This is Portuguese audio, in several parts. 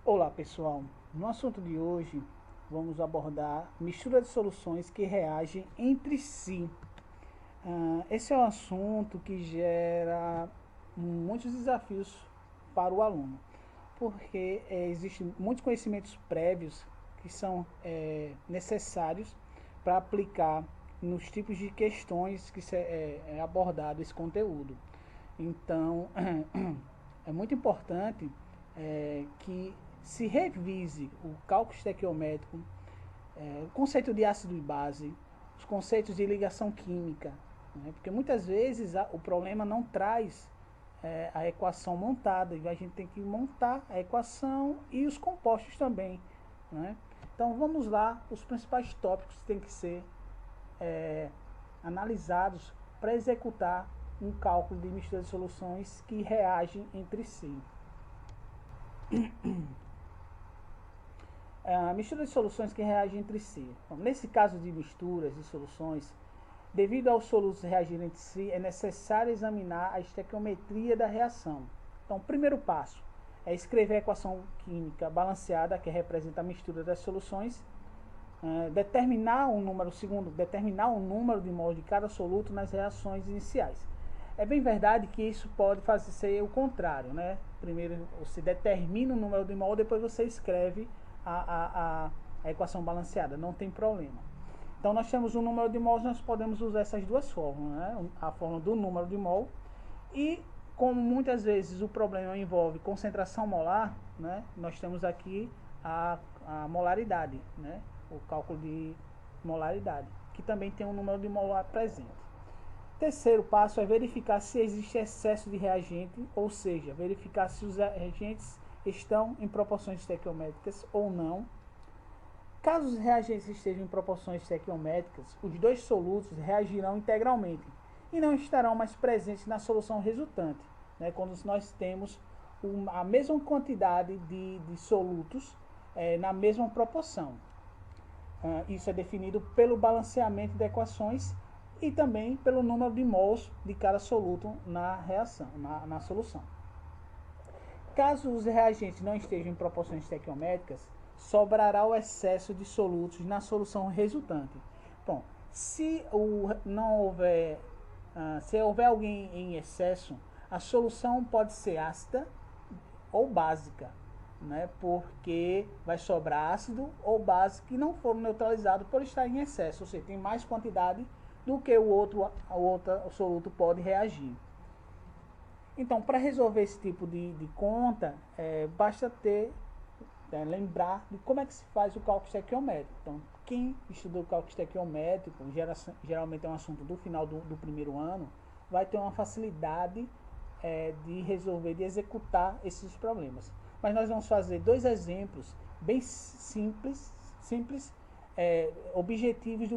Olá pessoal, no assunto de hoje vamos abordar mistura de soluções que reagem entre si. Esse é um assunto que gera muitos desafios para o aluno, porque existem muitos conhecimentos prévios que são necessários para aplicar nos tipos de questões que é abordado esse conteúdo. Então, é muito importante que se revise o cálculo estequiométrico, o conceito de ácido e base, os conceitos de ligação química, né? Porque muitas vezes o problema não traz a equação montada, e a gente tem que montar a equação e os compostos também, né? Então vamos lá, os principais tópicos que têm que ser analisados para executar um cálculo de mistura de soluções que reagem entre si. Mistura de soluções que reagem entre si. Bom, nesse caso de misturas de soluções, devido aos solutos reagirem entre si, é necessário examinar a estequiometria da reação. Então, o primeiro passo é escrever a equação química balanceada, que representa a mistura das soluções, determinar o número de mols de cada soluto nas reações iniciais. É bem verdade que isso pode fazer ser o contrário, né? Primeiro você determina o número de mol, depois você escreve a equação balanceada, não tem problema. Então nós temos o número de mols, nós podemos usar essas duas fórmulas, né? A fórmula do número de mol e, como muitas vezes o problema envolve concentração molar, né? Nós temos aqui a molaridade, né? O cálculo de molaridade, que também tem um número de molar presente. Terceiro passo é verificar se existe excesso de reagente, ou seja, verificar se os reagentes estão em proporções estequiométricas ou não. Caso os reagentes estejam em proporções estequiométricas, os dois solutos reagirão integralmente e não estarão mais presentes na solução resultante, né, quando nós temos a mesma quantidade de solutos na mesma proporção. Isso é definido pelo balanceamento de equações e também pelo número de mols de cada soluto na reação, na solução. Caso os reagentes não estejam em proporções estequiométricas, sobrará o excesso de solutos na solução resultante. Bom, se houver alguém em excesso, a solução pode ser ácida ou básica, né? Porque vai sobrar ácido ou base que não foram neutralizados por estar em excesso, ou seja, tem mais quantidade do que o outro soluto pode reagir. Então, para resolver esse tipo de conta, basta lembrar de como é que se faz o cálculo estequiométrico. Então, quem estudou o cálculo estequiométrico, geralmente é um assunto do final do primeiro ano, vai ter uma facilidade de resolver, de executar esses problemas. Mas nós vamos fazer dois exemplos bem simples, objetivos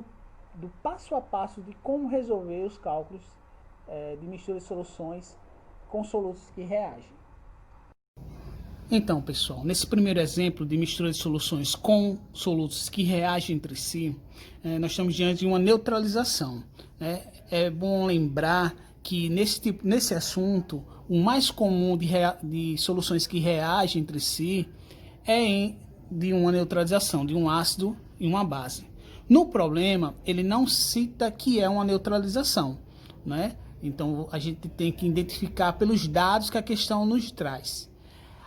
do passo a passo de como resolver os cálculos de mistura de soluções com solutos que reagem. Então, pessoal, nesse primeiro exemplo de mistura de soluções com solutos que reagem entre si, nós estamos diante de uma neutralização. É bom lembrar que nesse assunto, o mais comum de soluções que reagem entre si é de uma neutralização, de um ácido e uma base. No problema, ele não cita que é uma neutralização, né? Então, a gente tem que identificar pelos dados que a questão nos traz.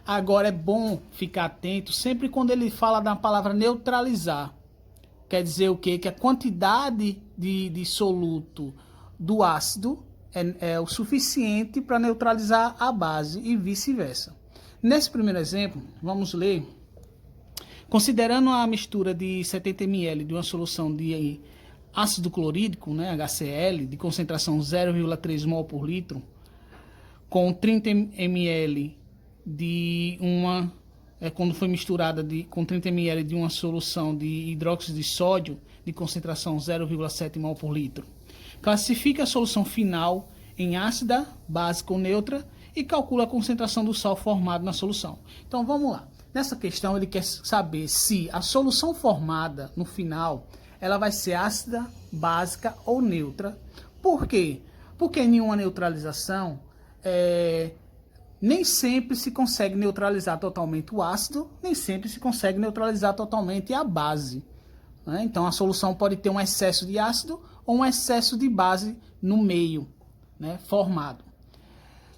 Agora, é bom ficar atento sempre quando ele fala da palavra neutralizar. Quer dizer o quê? Que a quantidade de soluto do ácido é o suficiente para neutralizar a base e vice-versa. Nesse primeiro exemplo, vamos ler. Considerando a mistura de 70 ml de uma solução de ácido clorídrico, né, HCl, de concentração 0,3 mol por litro, com 30 ml de uma quando foi misturada com 30 ml de uma solução de hidróxido de sódio de concentração 0,7 mol por litro. Classifica a solução final em ácida, básica ou neutra e calcula a concentração do sal formado na solução. Então vamos lá. Nessa questão ele quer saber se a solução formada no final ela vai ser ácida, básica ou neutra. Por quê? Porque em uma neutralização nem sempre se consegue neutralizar totalmente o ácido, nem sempre se consegue neutralizar totalmente a base, né? Então a solução pode ter um excesso de ácido ou um excesso de base no meio, né, formado.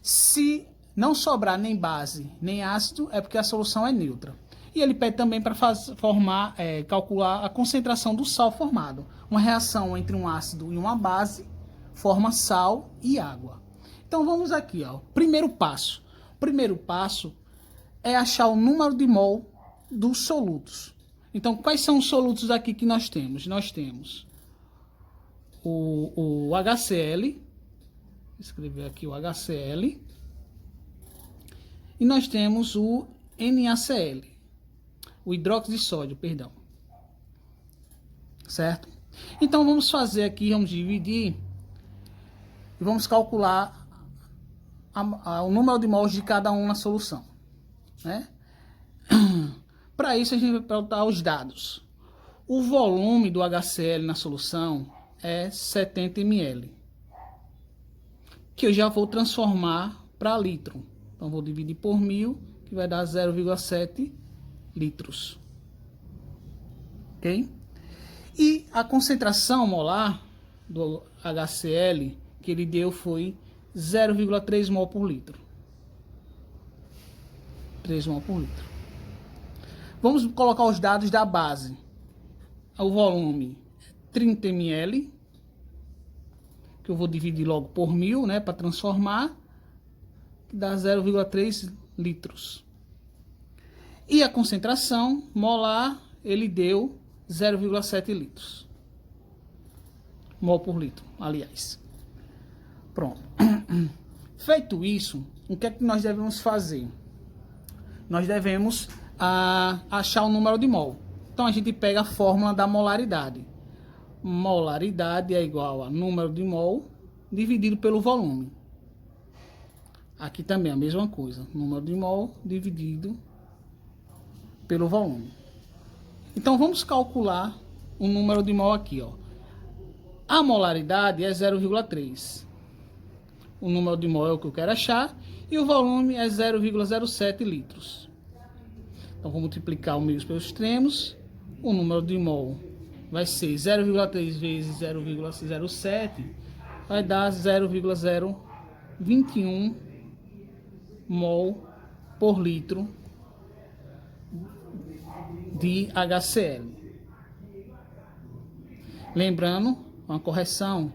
Se não sobrar nem base nem ácido, é porque a solução é neutra. E ele pede também para calcular a concentração do sal formado. Uma reação entre um ácido e uma base forma sal e água. Então vamos aqui, ó. Primeiro passo. O primeiro passo é achar o número de mol dos solutos. Então, quais são os solutos aqui que nós temos? Nós temos o HCl, vou escrever aqui o HCl, e nós temos o NaCl, o hidróxido de sódio, perdão. Certo? Então vamos fazer aqui, vamos dividir e vamos calcular o número de mols de cada um na solução, né? Para isso a gente vai botar os dados. O volume do HCl na solução é 70 ml, que eu já vou transformar para litro. Então vou dividir por 1000, que vai dar 0,7 litros. Ok? E a concentração molar do HCl que ele deu foi 0,3 mol por litro. 3 mol por litro. Vamos colocar os dados da base. O volume 30 ml, que eu vou dividir logo por 1000, né, para transformar, que dá 0,3 litros. E a concentração molar, ele deu 0,7 litros. Mol por litro, aliás. Pronto. Feito isso, o que é que nós devemos fazer? Nós devemos achar o número de mol. Então a gente pega a fórmula da molaridade. Molaridade é igual a número de mol dividido pelo volume. Aqui também a mesma coisa. Número de mol dividido pelo volume. Então vamos calcular o número de mol aqui, ó. A molaridade é 0,3. O número de mol é o que eu quero achar. E o volume é 0,07 litros. Então vou multiplicar o meio pelos extremos. O número de mol vai ser 0,3 vezes 0,07. Vai dar 0,021 mol por litro de HCl. Lembrando, uma correção,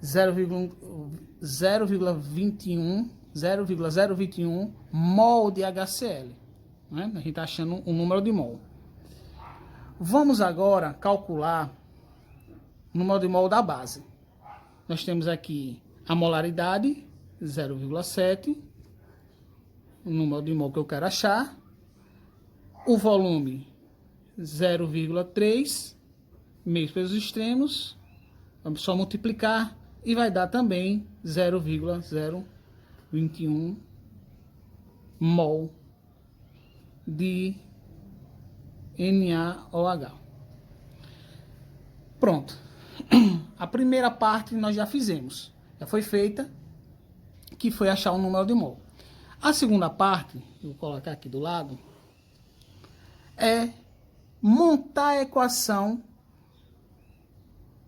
0,021 mol de HCl, né? A gente está achando o número de mol. Vamos agora calcular o número de mol da base. Nós temos aqui a molaridade, 0,7, o número de mol que eu quero achar, o volume, 0,3, meios pelos extremos, vamos só multiplicar e vai dar também 0,021 mol de NaOH. Pronto. A primeira parte nós já fizemos, já foi feita, que foi achar o número de mol. A segunda parte, vou colocar aqui do lado, é montar a equação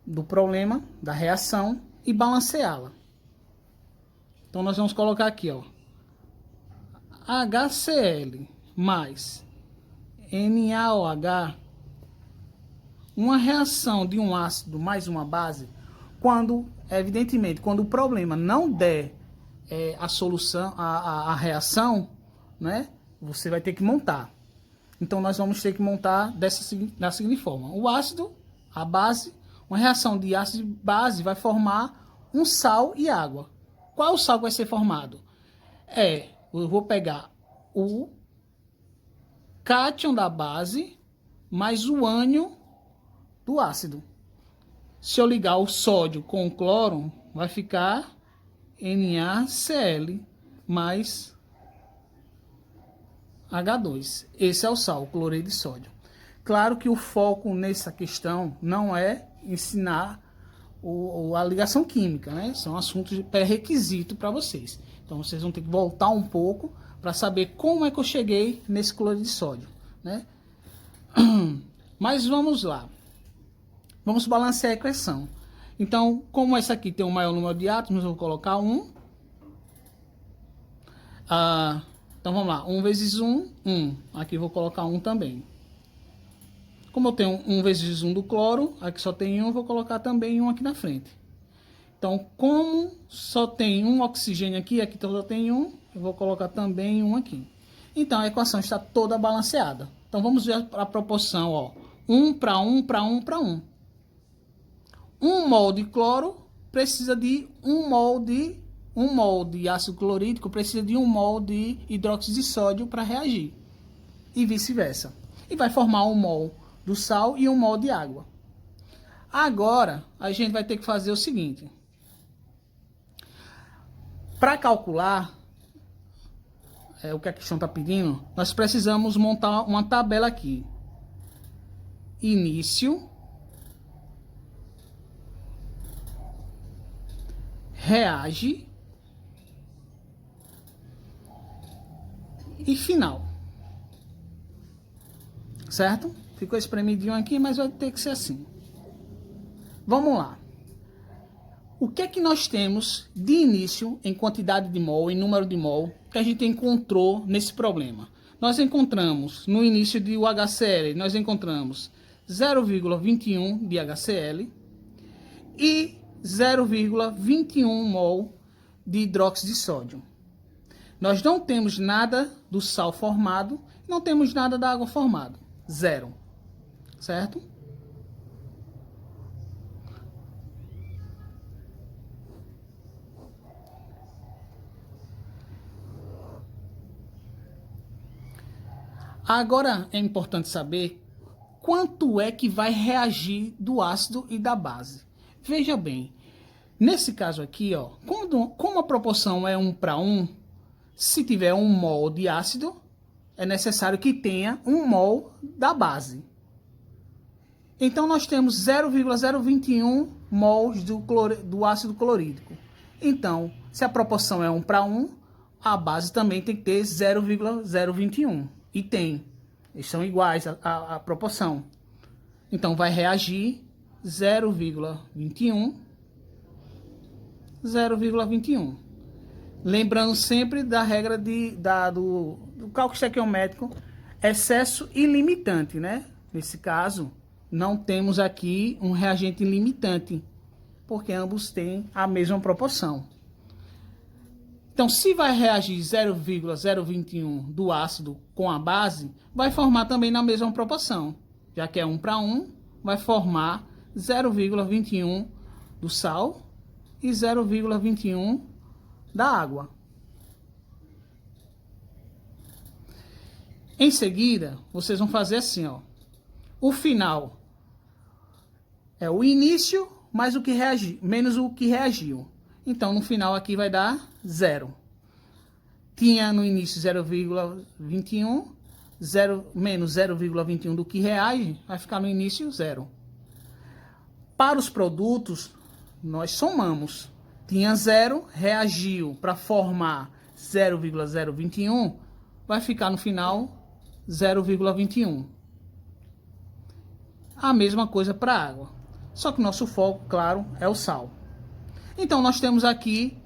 do problema, da reação, e balanceá-la. Então nós vamos colocar aqui, ó, HCl mais NaOH, uma reação de um ácido mais uma base, quando, evidentemente, quando o problema não der a solução, a reação, né, você vai ter que montar. Então nós vamos ter que montar da seguinte forma: o ácido, a base, uma reação de ácido e base vai formar um sal e água. Qual o sal que vai ser formado? Eu vou pegar o cátion da base mais o ânion do ácido. Se eu ligar o sódio com o cloro, vai ficar NaCl mais H2. Esse é o sal, o cloreto de sódio. Claro que o foco nessa questão não é ensinar a ligação química, né? São assuntos de pré-requisito para vocês. Então vocês vão ter que voltar um pouco para saber como é que eu cheguei nesse cloreto de sódio, né? Mas vamos lá. Vamos balancear a equação. Então, como essa aqui tem o maior número de átomos, eu vou colocar 1. Então vamos lá. 1 vezes 1, 1. Aqui eu vou colocar 1 também. Como eu tenho 1 vezes 1 do cloro, aqui só tem 1, eu vou colocar também 1 aqui na frente. Então, como só tem um oxigênio aqui, aqui só tem 1, eu vou colocar também 1 aqui. Então, a equação está toda balanceada. Então, vamos ver a proporção, ó. 1 para 1 para 1 para 1. 1 mol de cloro precisa de 1 mol de ácido clorídrico precisa de 1 mol de hidróxido de sódio para reagir. E vice-versa. E vai formar 1 mol do sal e 1 mol de água. Agora, a gente vai ter que fazer o seguinte. Para calcular o que a questão está pedindo, nós precisamos montar uma tabela aqui. Início, reage e final. Certo? Ficou espremidinho aqui, mas vai ter que ser assim. Vamos lá. O que é que nós temos de início em quantidade de mol, em número de mol, que a gente encontrou nesse problema? Nós encontramos, no início do HCl, nós encontramos 0,21 de HCl e 0,21 mol de hidróxido de sódio. Nós não temos nada do sal formado, não temos nada da água formada. 0. Certo? Agora é importante saber quanto é que vai reagir do ácido e da base. Veja bem, nesse caso aqui, ó, como a proporção é 1 para 1, se tiver 1 mol de ácido, é necessário que tenha 1 mol da base. Então, nós temos 0,021 mols do ácido clorídrico. Então, se a proporção é 1 para 1, a base também tem que ter 0,021. E tem. Eles são iguais a proporção. Então, vai reagir 0,21, 0,21. Lembrando sempre da regra do cálculo estequiométrico, excesso e limitante, né? Nesse caso, não temos aqui um reagente limitante, porque ambos têm a mesma proporção. Então, se vai reagir 0,021 do ácido com a base, vai formar também na mesma proporção. Já que é 1 para 1, vai formar 0,21 do sal e 0,21 da água. Em seguida, vocês vão fazer assim, ó. O final é o início mais o que reagiu, menos o que reagiu. Então, no final aqui vai dar 0. Tinha no início 0,21, menos 0,21 do que reage, vai ficar no início 0. Para os produtos, nós somamos. Tinha 0, reagiu para formar 0,021, vai ficar no final 0,21. A mesma coisa para a água. Só que o nosso foco, claro, é o sal. Então, nós temos aqui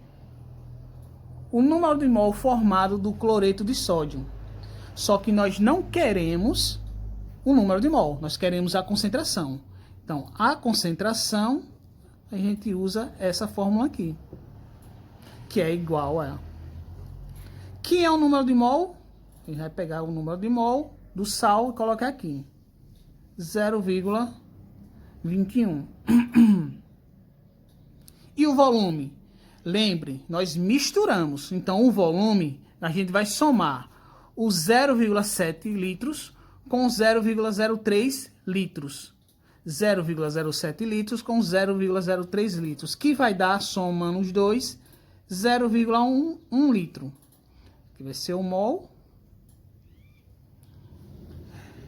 o número de mol formado do cloreto de sódio. Só que nós não queremos o número de mol, nós queremos a concentração. Então, a concentração, a gente usa essa fórmula aqui, que é igual a... Que é o número de mol? A gente vai pegar o número de mol do sal e colocar aqui. 0,21. E o volume? Lembre, nós misturamos. Então, o volume, a gente vai somar os 0,7 litros com 0,03 litros. 0,07 litros com 0,03 litros, que vai dar, somando os dois, 0,1 litro. Que vai ser o mol.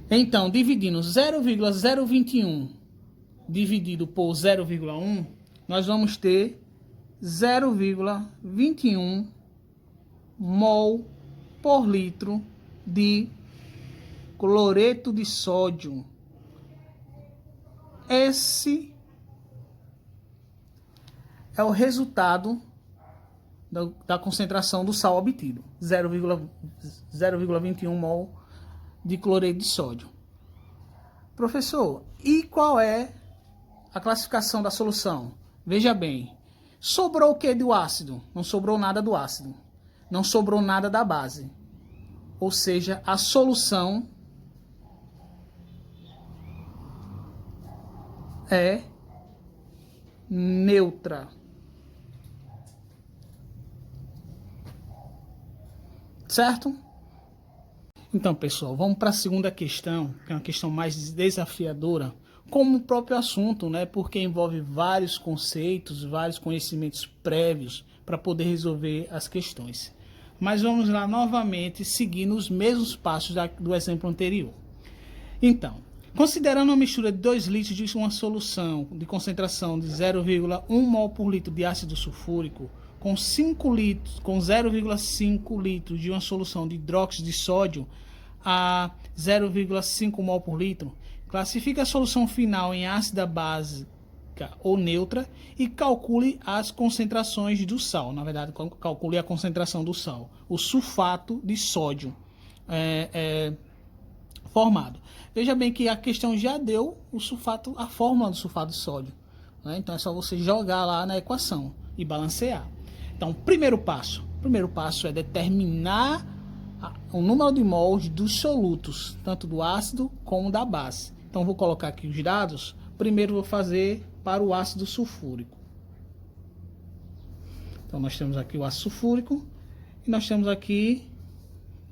Então, dividindo 0,021 dividido por 0,1, nós vamos ter 0,21 mol por litro de cloreto de sódio. Esse é o resultado da concentração do sal obtido, 0,21 mol de cloreto de sódio. Professor, e qual é a classificação da solução? Veja bem, sobrou o que do ácido? Não sobrou nada do ácido. Não sobrou nada da base. Ou seja, a solução é neutra. Certo? Então, pessoal, vamos para a segunda questão, que é uma questão mais desafiadora, como o próprio assunto, né? Porque envolve vários conceitos, vários conhecimentos prévios para poder resolver as questões. Mas vamos lá novamente, seguindo os mesmos passos do exemplo anterior. Então, considerando uma mistura de 2 litros de uma solução de concentração de 0,1 mol por litro de ácido sulfúrico, com 0,5 litros de uma solução de hidróxido de sódio a 0,5 mol por litro, classifique a solução final em ácida básica ou neutra e calcule as concentrações do sal. Na verdade, calcule a concentração do sal, o sulfato de sódio formado. Veja bem que a questão já deu a fórmula do sulfato de sódio, né? Então é só você jogar lá na equação e balancear. Então, primeiro passo é determinar o número de mols dos solutos, tanto do ácido como da base. Então, vou colocar aqui os dados. Primeiro, vou fazer para o ácido sulfúrico. Então, nós temos aqui o ácido sulfúrico e nós temos aqui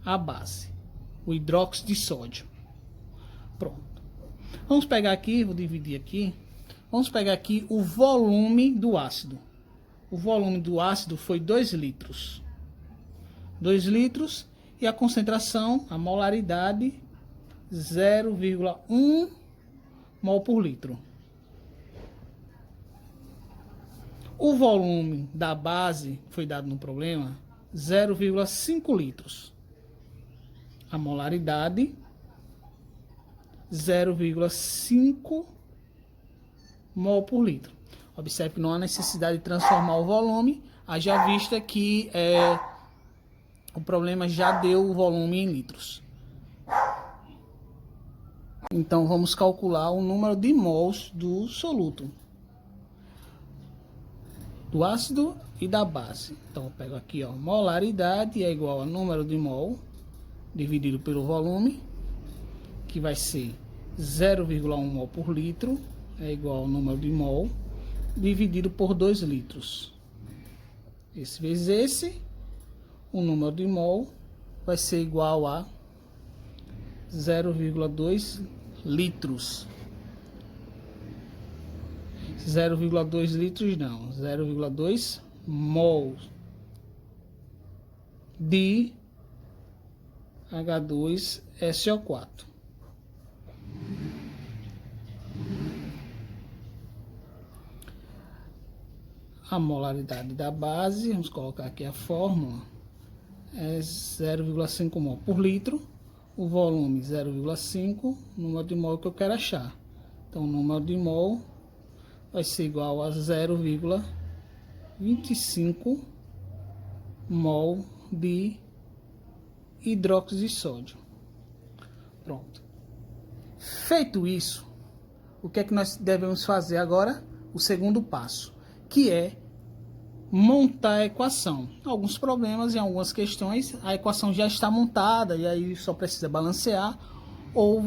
a base, o hidróxido de sódio. Pronto. Vamos pegar aqui, vou dividir aqui. Vamos pegar aqui o volume do ácido. O volume do ácido foi 2 litros. 2 litros e a concentração, a molaridade, 0,1 mol por litro. O volume da base, foi dado no problema, 0,5 litros. A molaridade, 0,5 mol por litro. Observe que não há necessidade de transformar o volume, haja vista que o problema já deu o volume em litros. Então vamos calcular o número de mols do soluto, do ácido e da base. Então eu pego aqui, ó, molaridade é igual a número de mol dividido pelo volume, que vai ser 0,1 mol por litro, é igual ao número de mol dividido por 2 litros. Esse vezes esse, o número de mol vai ser igual a 0,2 litros. 0,2 litros não, 0,2 mols de H2SO4. A molaridade da base, vamos colocar aqui a fórmula, é 0,5 mol por litro. O volume 0,5, número de mol que eu quero achar. Então, o número de mol vai ser igual a 0,25 mol de hidróxido de sódio. Pronto. Feito isso, o que é que nós devemos fazer agora? O segundo passo, que é montar a equação. Alguns problemas e algumas questões, a equação já está montada e aí só precisa balancear, ou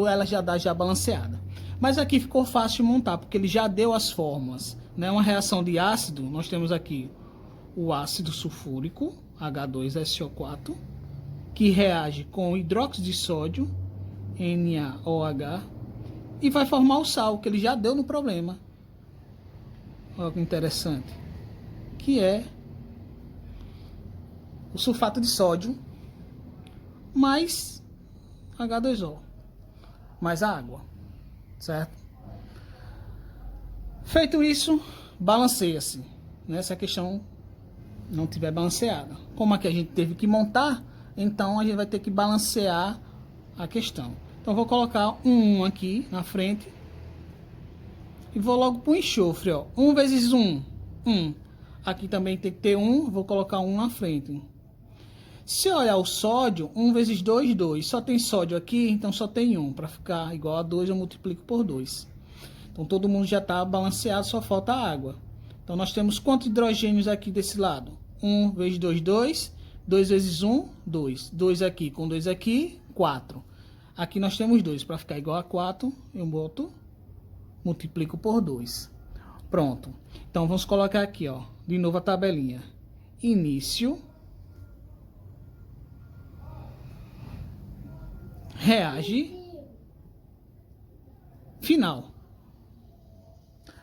ela já dá balanceada. Mas aqui ficou fácil de montar, porque ele já deu as fórmulas, né? Uma reação de ácido, nós temos aqui o ácido sulfúrico, H2SO4, que reage com o hidróxido de sódio, NaOH, e vai formar o sal, que ele já deu no problema. Olha que interessante. Que é o sulfato de sódio mais H2O, mais a água, certo? Feito isso, balanceia-se. Nessa questão não tiver balanceada. Como aqui a gente teve que montar, então a gente vai ter que balancear a questão. Então vou colocar um 1 aqui na frente e vou logo para o enxofre, ó. 1 vezes 1, 1. Aqui também tem que ter 1, vou colocar 1 na frente. Se olhar o sódio, 1 vezes 2, 2. Só tem sódio aqui, então só tem 1. Para ficar igual a 2, eu multiplico por 2. Então todo mundo já está balanceado, só falta a água. Então nós temos quantos hidrogênios aqui desse lado? 1 vezes 2, 2. 2 vezes 1, 2. 2 aqui com 2 aqui, 4. Aqui nós temos 2. Para ficar igual a 4, eu boto, multiplico por 2. Pronto. Então vamos colocar aqui, ó, de novo a tabelinha. Início. Reage. Final.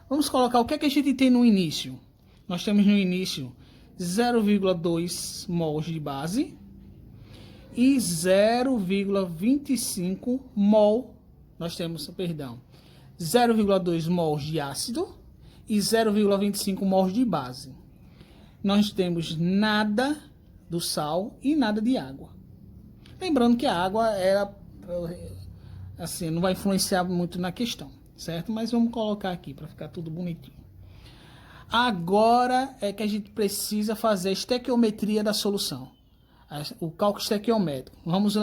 Vamos colocar o que é que a gente tem no início. Nós temos no início 0,2 mols de base e 0,25 mol, nós temos, perdão, 0,2 mols de ácido e 0,25 mols de base. Nós temos nada do sal e nada de água. Lembrando que a água assim, não vai influenciar muito na questão, certo? Mas vamos colocar aqui para ficar tudo bonitinho. Agora é que a gente precisa fazer a estequiometria da solução. O cálculo estequiométrico. Vamos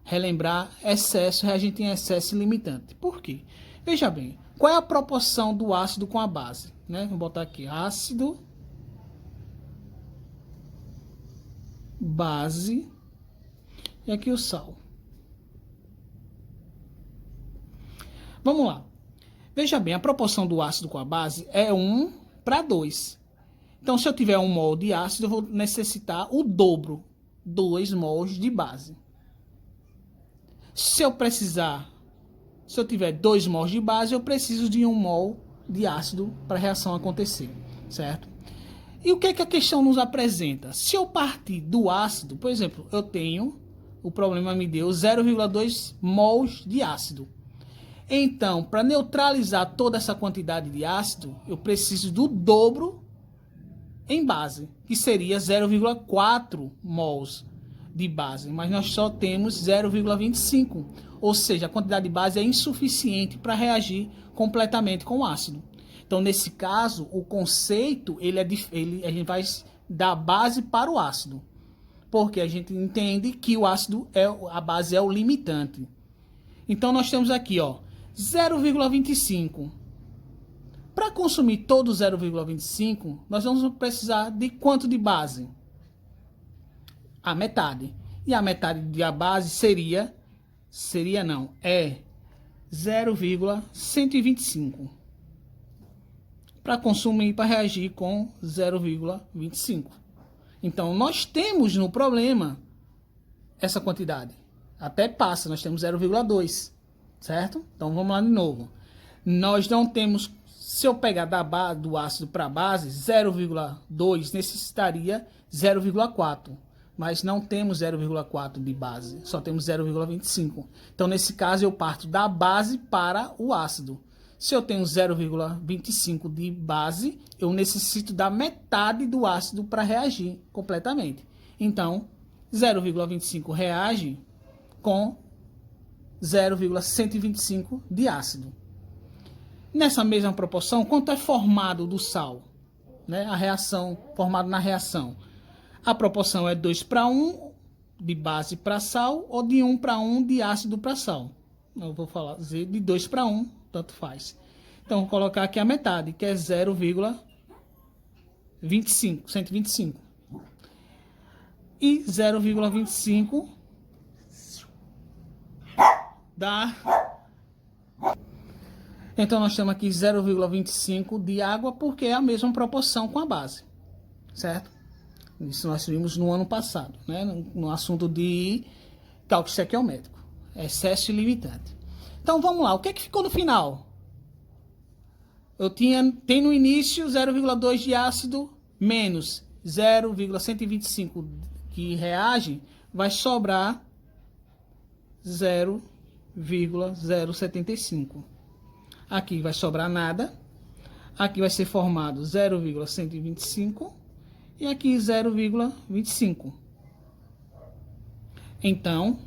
relembrar excesso, reagente em excesso e limitante. Por quê? Veja bem, qual é a proporção do ácido com a base? Né? Vou botar aqui ácido, base e aqui o sal. Vamos lá. Veja bem, a proporção do ácido com a base é 1 para 2. Então, se eu tiver 1 mol de ácido, eu vou necessitar o dobro, 2 mols de base. Se eu tiver 2 mols de base, eu preciso de 1 mol de ácido para a reação acontecer, certo? E o que é que a questão nos apresenta? Se eu partir do ácido, por exemplo, eu tenho, o problema me deu 0,2 mols de ácido. Então, para neutralizar toda essa quantidade de ácido, eu preciso do dobro em base, que seria 0,4 mols de base, mas nós só temos 0,25, ou seja, a quantidade de base é insuficiente para reagir completamente com o ácido. Então, nesse caso, o conceito, a gente vai da base para o ácido, porque a gente entende que o ácido a base é o limitante. Então, nós temos aqui, ó, 0,25. Para consumir todo 0,25, nós vamos precisar de quanto de base? A metade. E a metade da base é 0,125. Para consumir, para reagir com 0,25. Então, nós temos no problema essa quantidade. Até passa, nós temos 0,2. Certo? Então vamos lá de novo. Nós não temos, se eu pegar do ácido para a base, 0,2 necessitaria 0,4. Mas não temos 0,4 de base, só temos 0,25. Então nesse caso eu parto da base para o ácido. Se eu tenho 0,25 de base, eu necessito da metade do ácido para reagir completamente. Então 0,25 reage com 0,125 de ácido. Nessa mesma proporção, quanto é formado do sal? Né? A reação, formado na reação. A proporção é 2 para 1 de base para sal ou de 1 para 1 de ácido para sal. Eu vou dizer de 2 para 1, tanto faz. Então, vou colocar aqui a metade, que é 0,25, 125. E 0,25 dá. Então nós temos aqui 0,25 de água, porque é a mesma proporção com a base, certo? Isso nós vimos no ano passado, né? No assunto de cálculo estequiométrico, excesso e limitante. Então vamos lá, o que é que ficou no final? Tem no início 0,2 de ácido menos 0,125 que reage, vai sobrar 0,075. Aqui vai sobrar nada. Aqui vai ser formado 0,125 e aqui 0,25. Então,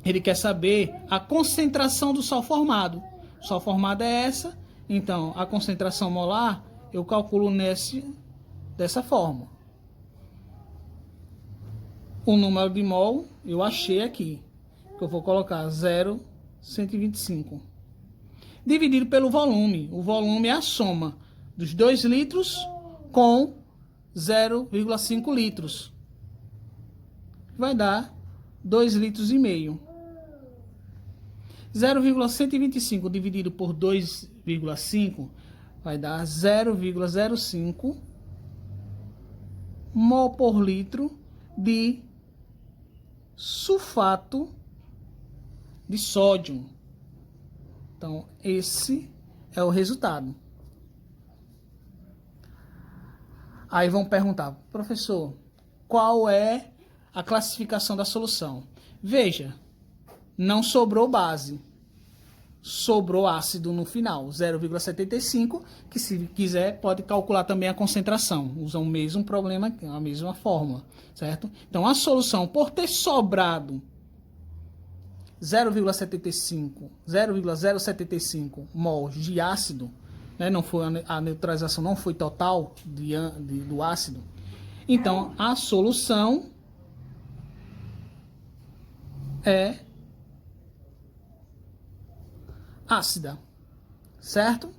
ele quer saber a concentração do sal formado. O sal formado é essa, então a concentração molar eu calculo dessa forma. O número de mol eu achei aqui, que eu vou colocar 0,125. Dividido pelo volume. O volume é a soma dos 2 litros com 0,5 litros. Vai dar 2,5 litros. 0,125 dividido por 2,5 vai dar 0,05 mol por litro de sulfato de sódio. Então, esse é o resultado. Aí vão perguntar, professor, qual é a classificação da solução? Veja, não sobrou base, sobrou ácido no final, 0,75, que se quiser pode calcular também a concentração, usa o mesmo problema, a mesma fórmula, certo? Então a solução, por ter sobrado 0,075 mols de ácido, né, não foi, a neutralização não foi total do ácido, então a solução é ácida, certo?